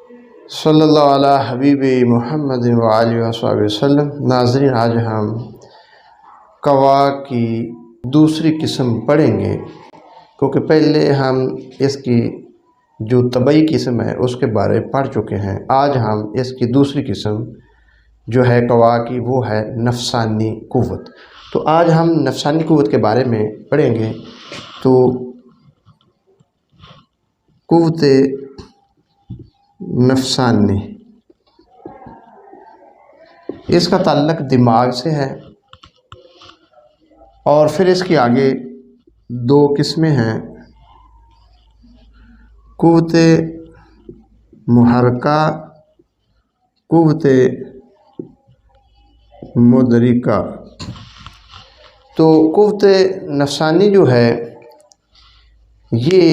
صلی اللہ علیہ حبیب محمد وآلہ وصحبہ وسلم۔ ناظرین، آج ہم قوا کی دوسری قسم پڑھیں گے، کیونکہ پہلے ہم اس کی جو طبعی قسم ہے اس کے بارے پڑھ چکے ہیں۔ آج ہم اس کی دوسری قسم جو ہے قوا کی، وہ ہے نفسانی قوت۔ تو آج ہم نفسانی قوت کے بارے میں پڑھیں گے۔ تو قوت نفسانی، اس کا تعلق دماغ سے ہے، اور پھر اس کی آگے دو قسمیں ہیں: قوت محرکہ، قوت مدرکہ۔ تو قوت نفسانی جو ہے یہ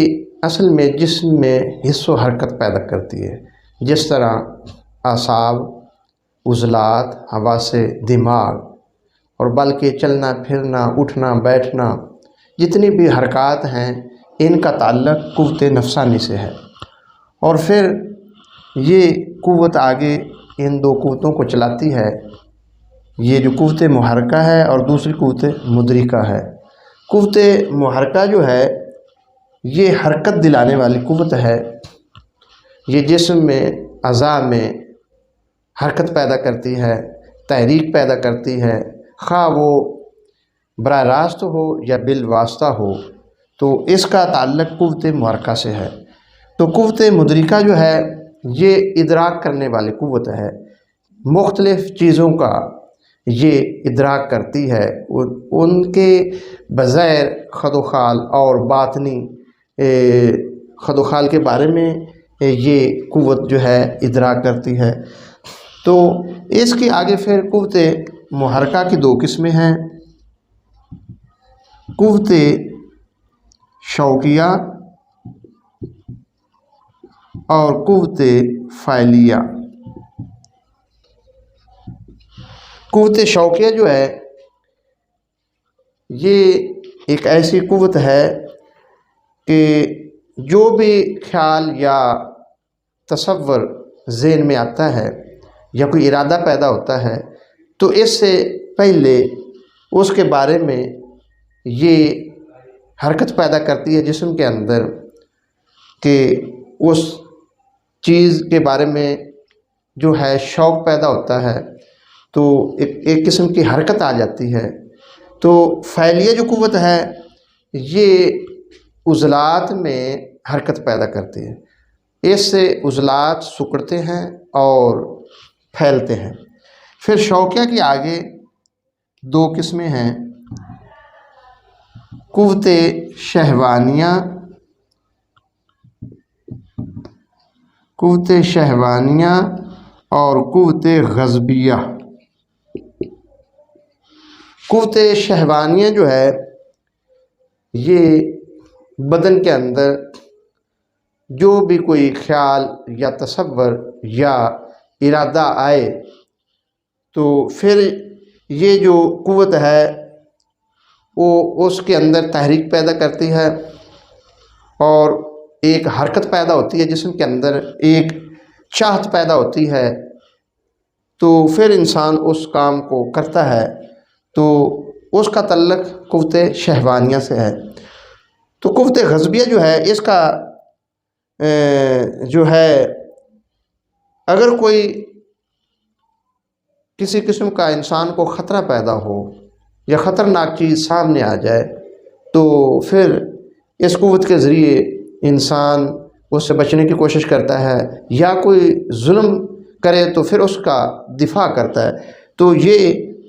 اصل میں جسم میں حس و حرکت پیدا کرتی ہے، جس طرح اعصاب، عضلات، حواس دماغ، اور بلکہ چلنا پھرنا، اٹھنا بیٹھنا، جتنی بھی حرکات ہیں ان کا تعلق قوت نفسانی سے ہے۔ اور پھر یہ قوت آگے ان دو قوتوں کو چلاتی ہے، یہ جو قوت محرکہ ہے اور دوسری قوت مدرکہ ہے۔ قوت محرکہ جو ہے یہ حرکت دلانے والی قوت ہے، یہ جسم میں اعضاء میں حرکت پیدا کرتی ہے، تحریک پیدا کرتی ہے، خواہ وہ براہ راست ہو یا بالواسطہ ہو۔ تو اس کا تعلق قوت محرکہ سے ہے۔ تو قوت مدرکہ جو ہے یہ ادراک کرنے والی قوت ہے، مختلف چیزوں کا یہ ادراک کرتی ہے، ان کے بغیر خد و خال اور باطنی خد و خال کے بارے میں یہ قوت جو ہے ادراک کرتی ہے۔ تو اس کے آگے پھر قوت محرکہ کی دو قسمیں ہیں: قوت شوقیہ اور قوت فعلیہ۔ قوت شوقیہ جو ہے یہ ایک ایسی قوت ہے کہ جو بھی خیال یا تصور ذہن میں آتا ہے یا کوئی ارادہ پیدا ہوتا ہے تو اس سے پہلے اس کے بارے میں یہ حرکت پیدا کرتی ہے جسم کے اندر کہ اس چیز کے بارے میں جو ہے شوق پیدا ہوتا ہے، تو ایک قسم کی حرکت آ جاتی ہے۔ تو فعلیہ جو قوت ہے یہ عضلات میں حرکت پیدا کرتی ہے، اس سے عضلات سکڑتے ہیں اور پھیلتے ہیں۔ پھر شوقیہ کی آگے دو قسمیں ہیں: قوت شہوانیہ، قوت شہوانیہ اور قوت غضبیہ۔ قوت شہوانیہ جو ہے یہ بدن کے اندر جو بھی کوئی خیال یا تصور یا ارادہ آئے تو پھر یہ جو قوت ہے وہ اس کے اندر تحریک پیدا کرتی ہے اور ایک حرکت پیدا ہوتی ہے، جسم کے اندر ایک چاہت پیدا ہوتی ہے، تو پھر انسان اس کام کو کرتا ہے۔ تو اس کا تعلق قوت شہوانیہ سے ہے۔ تو قوت غضبیہ جو ہے اس کا جو ہے اگر کوئی کسی قسم کا انسان کو خطرہ پیدا ہو یا خطرناک چیز سامنے آ جائے تو پھر اس قوت کے ذریعے انسان اس سے بچنے کی کوشش کرتا ہے، یا کوئی ظلم کرے تو پھر اس کا دفاع کرتا ہے۔ تو یہ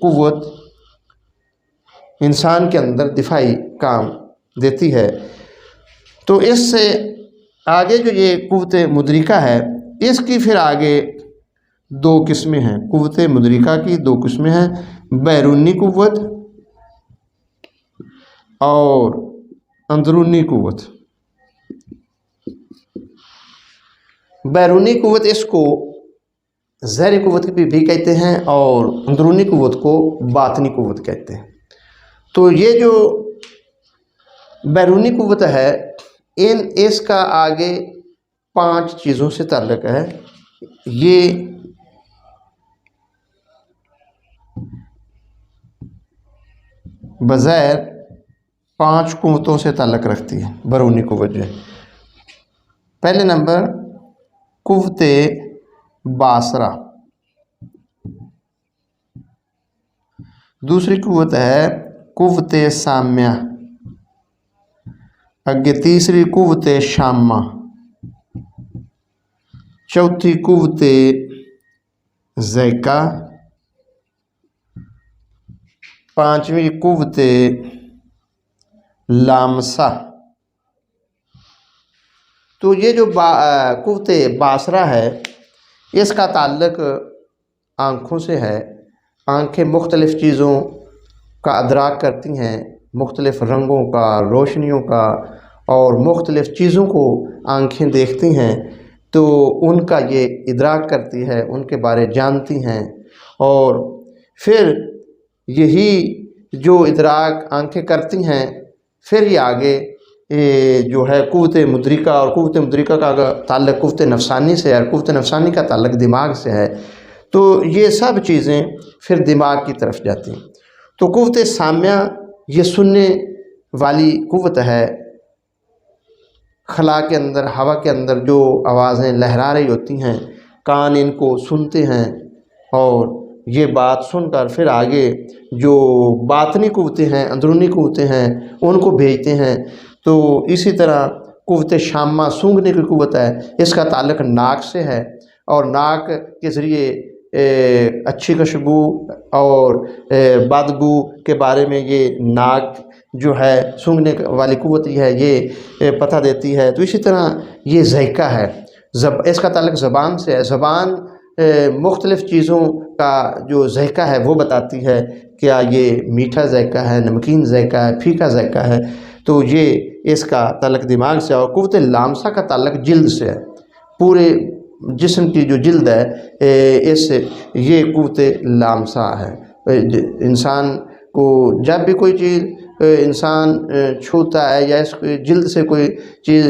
قوت انسان کے اندر دفاعی کام دیتی ہے۔ تو اس سے آگے جو یہ قوت مدرکہ ہے اس کی پھر آگے دو قسمیں ہیں۔ قوت مدرکہ کی دو قسمیں ہیں: بیرونی قوت اور اندرونی قوت۔ بیرونی قوت اس کو ظاہری قوت بھی کہتے ہیں اور اندرونی قوت کو باطنی قوت کہتے ہیں۔ تو یہ جو بیرونی قوت ہے اس کا آگے 5 چیزوں سے تعلق ہے: یہ بظاہر 5 قوتوں سے تعلق رکھتی ہے بیرونی قوت جو ہے۔ پہلے نمبر قوت باصرہ، دوسری قوت ہے قوت سامعہ، اگے تیسری قوت شامہ، چوتھی قوت ذائقہ، پانچویں قوت لامسہ۔ تو یہ جو قوت باصرہ ہے اس کا تعلق آنکھوں سے ہے۔ آنکھیں مختلف چیزوں کا ادراک کرتی ہیں، مختلف رنگوں کا، روشنیوں کا، اور مختلف چیزوں کو آنکھیں دیکھتی ہیں تو ان کا یہ ادراک کرتی ہے، ان کے بارے جانتی ہیں، اور پھر یہی جو ادراک آنکھیں کرتی ہیں پھر یہ آگے جو ہے قوت مدرکہ، اور قوت مدرکہ کا تعلق قوت نفسانی سے ہے، اور قوت نفسانی کا تعلق دماغ سے ہے، تو یہ سب چیزیں پھر دماغ کی طرف جاتی ہیں۔ تو قوت سامعہ یہ سننے والی قوت ہے، خلا کے اندر، ہوا کے اندر جو آوازیں لہرا رہی ہوتی ہیں کان ان کو سنتے ہیں، اور یہ بات سن کر پھر آگے جو باطنی قوتیں ہیں، اندرونی قوتیں ہیں، ان کو بھیجتے ہیں۔ تو اسی طرح قوت شامہ سونگھنے کی قوت ہے، اس کا تعلق ناک سے ہے، اور ناک کے ذریعے اچھی خوشبو اور بدبو کے بارے میں یہ ناک جو ہے سونگھنے والی قوت یہ ہے، یہ پتہ دیتی ہے۔ تو اسی طرح یہ ذائقہ ہے، اس کا تعلق زبان سے ہے۔ زبان مختلف چیزوں کا جو ذائقہ ہے وہ بتاتی ہے، کیا یہ میٹھا ذائقہ ہے، نمکین ذائقہ ہے، پھیکا ذائقہ ہے، تو یہ اس کا تعلق دماغ سے ہے۔ اور قوت لامسہ کا تعلق جلد سے ہے، پورے جسم کی جو جلد ہے اس سے یہ قوت لامسہ ہے۔ انسان کو جب بھی کوئی چیز انسان چھوتا ہے یا اس جلد سے کوئی چیز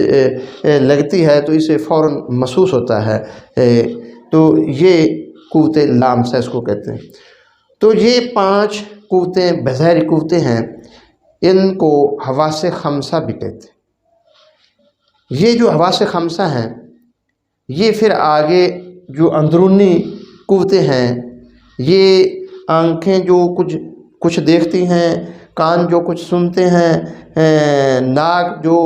لگتی ہے تو اسے فوراً محسوس ہوتا ہے، تو یہ قوت لامسہ اس کو کہتے ہیں۔ تو یہ 5 قوتیں بظاہری قوتیں ہیں، ان کو حواس خمسہ بھی کہتے ہیں۔ یہ جو حواس خمسہ ہیں یہ پھر آگے جو اندرونی قوتیں ہیں، یہ آنکھیں جو کچھ دیکھتی ہیں، کان جو کچھ سنتے ہیں، ناک جو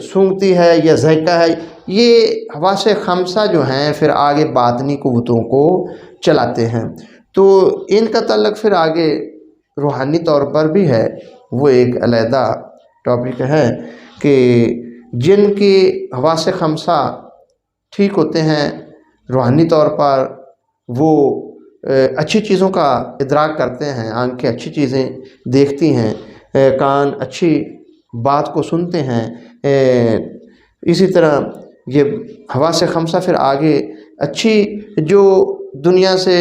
سونگھتی ہے یا ذائقہ ہے، یہ حواس خمسہ جو ہیں پھر آگے باطنی قوتوں کو چلاتے ہیں۔ تو ان کا تعلق پھر آگے روحانی طور پر بھی ہے، وہ ایک علیحدہ ٹاپک ہے کہ جن کی حواس خمسہ ٹھیک ہوتے ہیں روحانی طور پر، وہ اچھی چیزوں کا ادراک کرتے ہیں، آنکھیں اچھی چیزیں دیکھتی ہیں، کان اچھی بات کو سنتے ہیں، اسی طرح یہ حواس خمسہ پھر آگے اچھی جو دنیا سے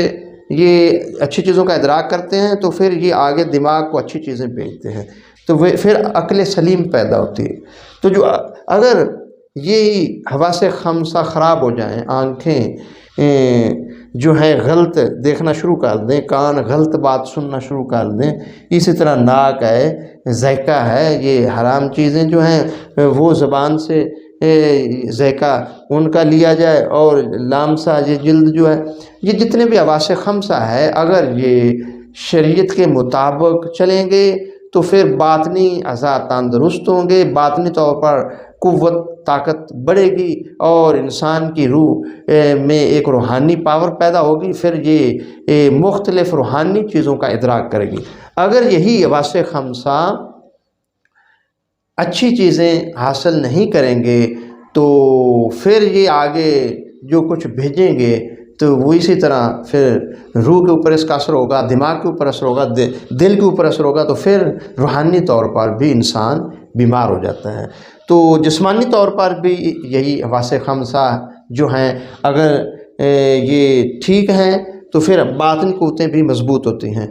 یہ اچھی چیزوں کا ادراک کرتے ہیں تو پھر یہ آگے دماغ کو اچھی چیزیں بھیجتے ہیں، تو وہ پھر عقل سلیم پیدا ہوتی ہے۔ تو جو اگر یہ حواس خمسہ خراب ہو جائیں، آنکھیں جو ہے غلط دیکھنا شروع کر دیں، کان غلط بات سننا شروع کر دیں، اسی طرح ناک ہے، ذائقہ ہے، یہ حرام چیزیں جو ہیں وہ زبان سے ذائقہ ان کا لیا جائے، اور لامسہ یہ جلد جو ہے، یہ جتنے بھی حواس خمسہ ہے اگر یہ شریعت کے مطابق چلیں گے تو پھر باطنی اعضاء تندرست ہوں گے، باطنی طور پر قوت طاقت بڑھے گی، اور انسان کی روح میں ایک روحانی پاور پیدا ہوگی، پھر یہ مختلف روحانی چیزوں کا ادراک کرے گی۔ اگر یہی حواس خمسہ اچھی چیزیں حاصل نہیں کریں گے تو پھر یہ آگے جو کچھ بھیجیں گے تو وہ اسی طرح پھر روح کے اوپر اس کا اثر ہوگا، دماغ کے اوپر اثر ہوگا، دل کے اوپر اثر ہوگا، تو پھر روحانی طور پر بھی انسان بیمار ہو جاتا ہے۔ تو جسمانی طور پر بھی یہی حواس خمسہ جو ہیں اگر یہ ٹھیک ہیں تو پھر باطنی قوتیں بھی مضبوط ہوتی ہیں،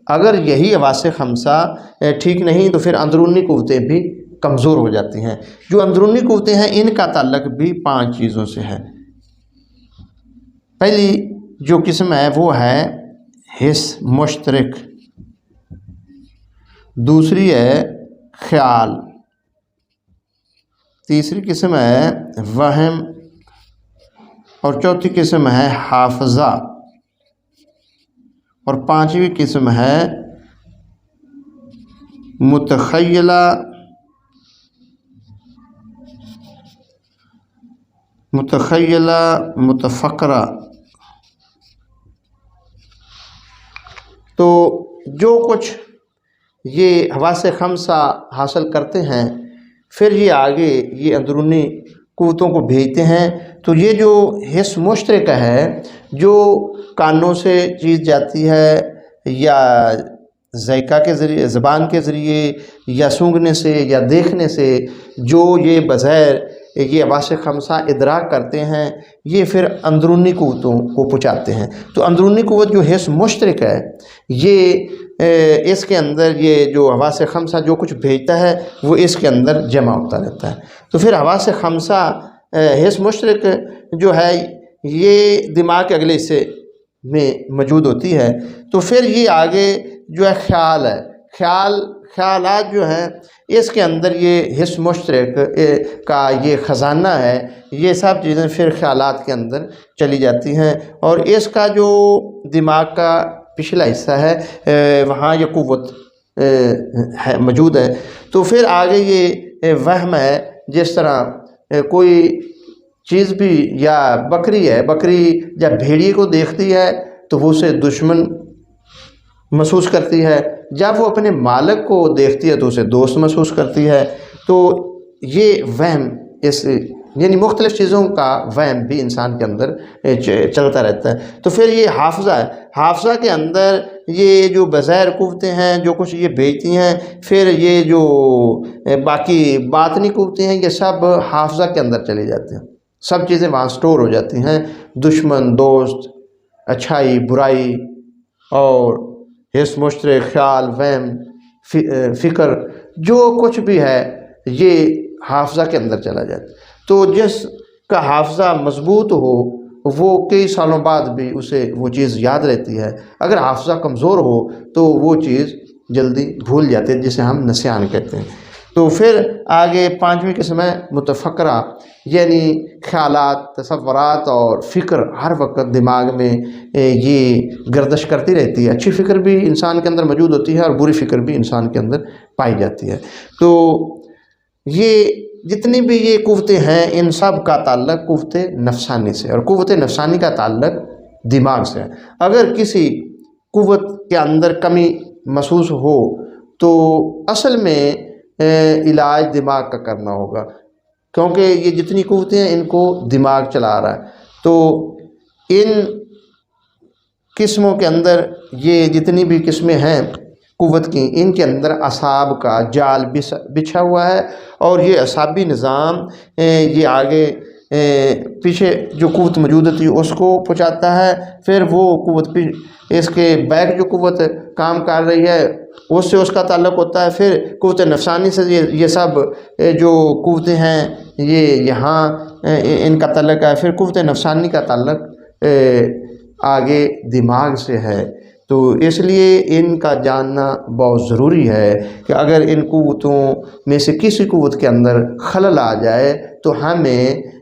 اگر یہی حواس خمسہ ٹھیک نہیں تو پھر اندرونی قوتیں بھی کمزور ہو جاتی ہیں۔ جو اندرونی قوتیں ہیں ان کا تعلق بھی 5 چیزوں سے ہے۔ پہلی جو قسم ہے وہ ہے حس مشترک، دوسری ہے خیال، تیسری قسم ہے وہم، اور چوتھی قسم ہے حافظہ، اور پانچویں قسم ہے متخیلہ متفکرہ۔ تو جو کچھ یہ حواس خمسہ حاصل کرتے ہیں، پھر یہ آگے یہ اندرونی قوتوں کو بھیجتے ہیں۔ تو یہ جو حس مشترکہ ہے، جو کانوں سے چیز جاتی ہے یا ذائقہ کے ذریعے، زبان کے ذریعے، یا سونگھنے سے یا دیکھنے سے، جو یہ بظاہر یہ حواس خمسہ ادراک کرتے ہیں، یہ پھر اندرونی قوتوں کو پہنچاتے ہیں۔ تو اندرونی قوت جو حس مشترک ہے، یہ اس کے اندر یہ جو حواس خمسہ جو کچھ بھیجتا ہے وہ اس کے اندر جمع ہوتا رہتا ہے۔ تو پھر حواس خمسہ حس مشترک جو ہے یہ دماغ کے اگلے حصے میں موجود ہوتی ہے۔ تو پھر یہ آگے جو ہے خیال ہے، خیالات جو ہیں اس کے اندر یہ حس مشترک کا یہ خزانہ ہے، یہ سب چیزیں پھر خیالات کے اندر چلی جاتی ہیں، اور اس کا جو دماغ کا پچھلا حصہ ہے وہاں یہ قوت موجود ہے۔ تو پھر آگے یہ وہم ہے، جس طرح کوئی چیز بھی، یا بکری ہے، بکری جب بھیڑیے کو دیکھتی ہے تو وہ اسے دشمن محسوس کرتی ہے، جب وہ اپنے مالک کو دیکھتی ہے تو اسے دوست محسوس کرتی ہے۔ تو یہ وہم یعنی مختلف چیزوں کا وہم بھی انسان کے اندر چلتا رہتا ہے۔ تو پھر یہ حافظہ ہے، حافظہ کے اندر یہ جو بظاہر قوتیں ہیں جو کچھ یہ بھیجتی ہیں، پھر یہ جو باقی باطنی قوتیں ہیں یہ سب حافظہ کے اندر چلے جاتے ہیں، سب چیزیں وہاں سٹور ہو جاتی ہیں، دشمن، دوست، اچھائی، برائی، اور حس مشترک، خیال، وہم، فکر، جو کچھ بھی ہے یہ حافظہ کے اندر چلا جاتا ہے۔ تو جس کا حافظہ مضبوط ہو وہ کئی سالوں بعد بھی اسے وہ چیز یاد رہتی ہے، اگر حافظہ کمزور ہو تو وہ چیز جلدی بھول جاتے ہیں، جسے ہم نسیان کہتے ہیں۔ تو پھر آگے پانچویں قسم ہے متفکرہ، یعنی خیالات، تصورات اور فکر ہر وقت دماغ میں یہ گردش کرتی رہتی ہے، اچھی فکر بھی انسان کے اندر موجود ہوتی ہے اور بری فکر بھی انسان کے اندر پائی جاتی ہے۔ تو یہ جتنی بھی یہ قوتیں ہیں ان سب کا تعلق قوت نفسانی سے، اور قوت نفسانی کا تعلق دماغ سے ہے۔ اگر کسی قوت کے اندر کمی محسوس ہو تو اصل میں علاج دماغ کا کرنا ہوگا، کیونکہ یہ جتنی قوتیں ہیں ان کو دماغ چلا رہا ہے۔ تو ان قسموں کے اندر یہ جتنی بھی قسمیں ہیں قوت کی، ان کے اندر اعصاب کا جال بچھا ہوا ہے، اور یہ اعصابی نظام یہ آگے پیچھے جو قوت موجود ہوتی ہے اس کو پہنچاتا ہے، پھر وہ قوت اس کے بیک جو قوت کام کر رہی ہے اس سے اس کا تعلق ہوتا ہے، پھر قوت نفسانی سے یہ سب جو قوتیں ہیں یہ یہاں ان کا تعلق ہے، پھر قوت نفسانی کا تعلق آگے دماغ سے ہے۔ تو اس لیے ان کا جاننا بہت ضروری ہے کہ اگر ان قوتوں میں سے کسی قوت کے اندر خلل آ جائے تو ہمیں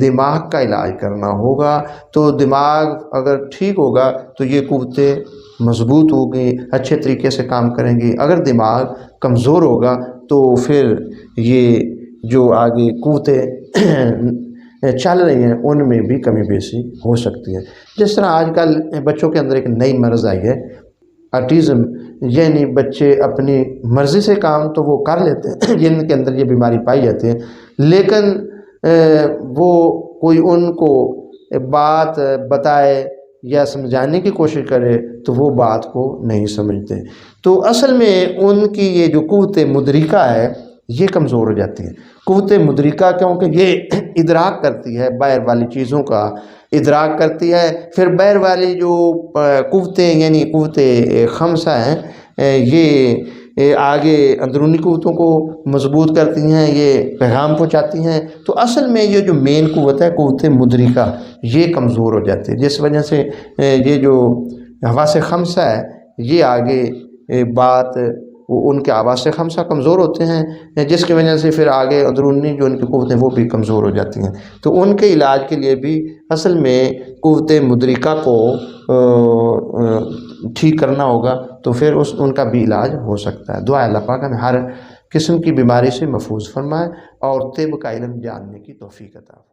دماغ کا علاج کرنا ہوگا۔ تو دماغ اگر ٹھیک ہوگا تو یہ قوتیں مضبوط ہوگی، اچھے طریقے سے کام کریں گی۔ اگر دماغ کمزور ہوگا تو پھر یہ جو آگے قوتیں چل رہی ہیں ان میں بھی کمی بیشی ہو سکتی ہے۔ جس طرح آج کل بچوں کے اندر ایک نئی مرض آئی ہے آٹیزم، یعنی بچے اپنی مرضی سے کام تو وہ کر لیتے ہیں جن کے اندر یہ بیماری پائی جاتی ہے، لیکن وہ کوئی ان کو بات بتائے یا سمجھانے کی کوشش کرے تو وہ بات کو نہیں سمجھتے۔ تو اصل میں ان کی یہ جو قوت مدرکہ ہے یہ کمزور ہو جاتی ہے۔ قوت مدرکہ کیونکہ یہ ادراک کرتی ہے، باہر والی چیزوں کا ادراک کرتی ہے، پھر باہر والی جو قوتیں یعنی قوت خمسہ ہیں یہ آگے اندرونی قوتوں کو مضبوط کرتی ہیں، یہ پیغام پہنچاتی ہیں، تو اصل میں یہ جو مین قوت ہے قوت مدرکہ یہ کمزور ہو جاتی ہے، جس وجہ سے یہ جو حواس خمسہ ہے یہ آگے بات ان کے حواس خمسہ کمزور ہوتے ہیں، جس کی وجہ سے پھر آگے اندرونی جو ان کی قوتیں وہ بھی کمزور ہو جاتی ہیں۔ تو ان کے علاج کے لیے بھی اصل میں قوت مدرکہ کو ٹھیک کرنا ہوگا، تو پھر ان کا بھی علاج ہو سکتا ہے۔ دعا اللہ پاک ہمیں ہر قسم کی بیماری سے محفوظ فرمائے اور طب کا علم جاننے کی توفیق عطا فرمائے۔